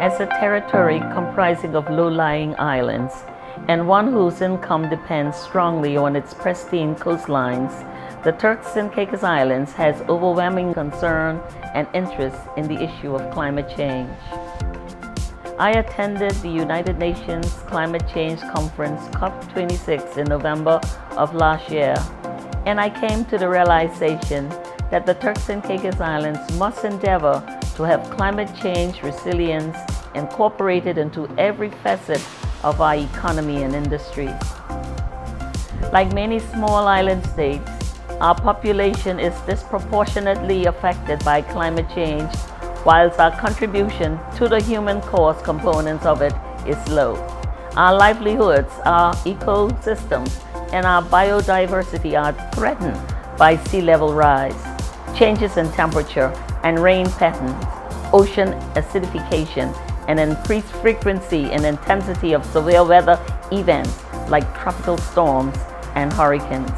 As a territory comprising of low-lying islands and one whose income depends strongly on its pristine coastlines, the Turks and Caicos Islands has overwhelming concern and interest in the issue of climate change. I attended the United Nations Climate Change Conference COP26 in November of last year, and I came to the realization that the Turks and Caicos Islands must endeavor to have climate change resilience incorporated into every facet of our economy and industry. Like many small island states, our population is disproportionately affected by climate change, whilst our contribution to the human cost components of it is low. Our livelihoods, our ecosystems, and our biodiversity are threatened by sea level rise, changes in temperature and rain patterns, ocean acidification, and increased frequency and intensity of severe weather events like tropical storms and hurricanes.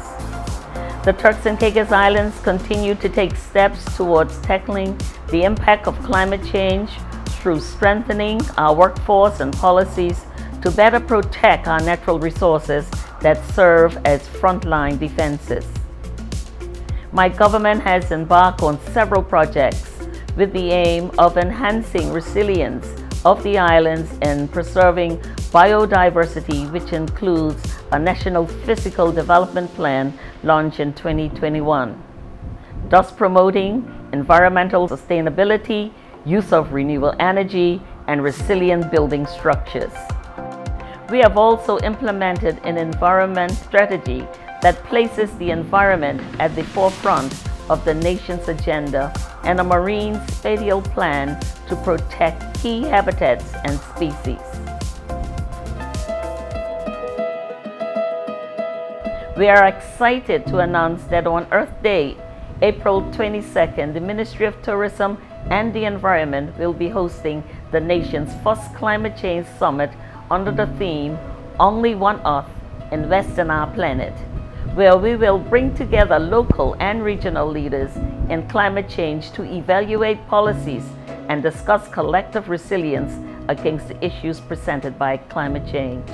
The Turks and Caicos Islands continue to take steps towards tackling the impact of climate change through strengthening our workforce and policies to better protect our natural resources that serve as frontline defenses. My government has embarked on several projects with the aim of enhancing resilience of the islands and preserving biodiversity, which includes a national physical development plan launched in 2021, thus promoting environmental sustainability, use of renewable energy, and resilient building structures. We have also implemented an environment strategy that places the environment at the forefront of the nation's agenda and a marine spatial plan to protect key habitats and species. We are excited to announce that on Earth Day, April 22nd, the Ministry of Tourism and the Environment will be hosting the nation's first climate change summit under the theme, Only One Earth, Invest in Our Planet, where we will bring together local and regional leaders in climate change to evaluate policies and discuss collective resilience against the issues presented by climate change.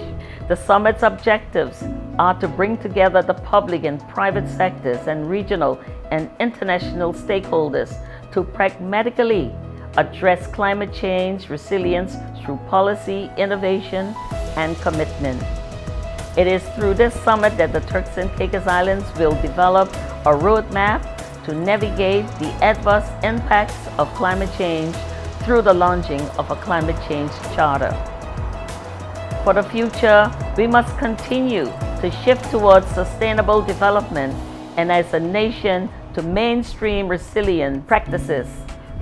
The summit's objectives are to bring together the public and private sectors and regional and international stakeholders to pragmatically address climate change resilience through policy, innovation, and commitment. It is through this summit that the Turks and Caicos Islands will develop a roadmap to navigate the adverse impacts of climate change through the launching of a climate change charter. For the future, we must continue to shift towards sustainable development, and as a nation to mainstream resilient practices.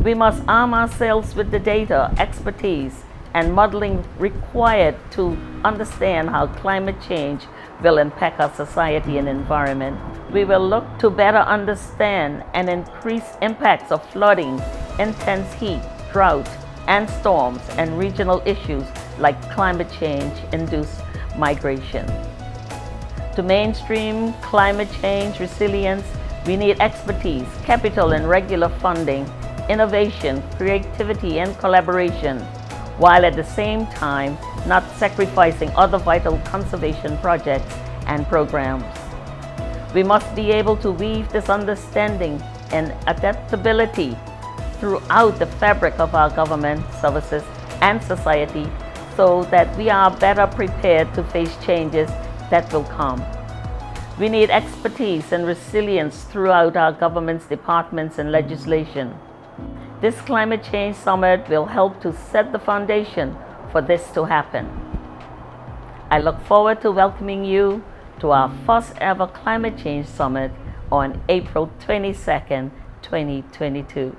We must arm ourselves with the data, expertise, and modeling required to understand how climate change will impact our society and environment. We will look to better understand and increase impacts of flooding, intense heat, drought, and storms, and regional issues like climate change-induced migration. To mainstream climate change resilience, we need expertise, capital and regular funding, innovation, creativity, and collaboration, while at the same time not sacrificing other vital conservation projects and programs. We must be able to weave this understanding and adaptability throughout the fabric of our government, services, and society so that we are better prepared to face changes that will come. We need expertise and resilience throughout our government's departments and legislation. This climate change summit will help to set the foundation for this to happen. I look forward to welcoming you to our first ever climate change summit on April 22nd, 2022.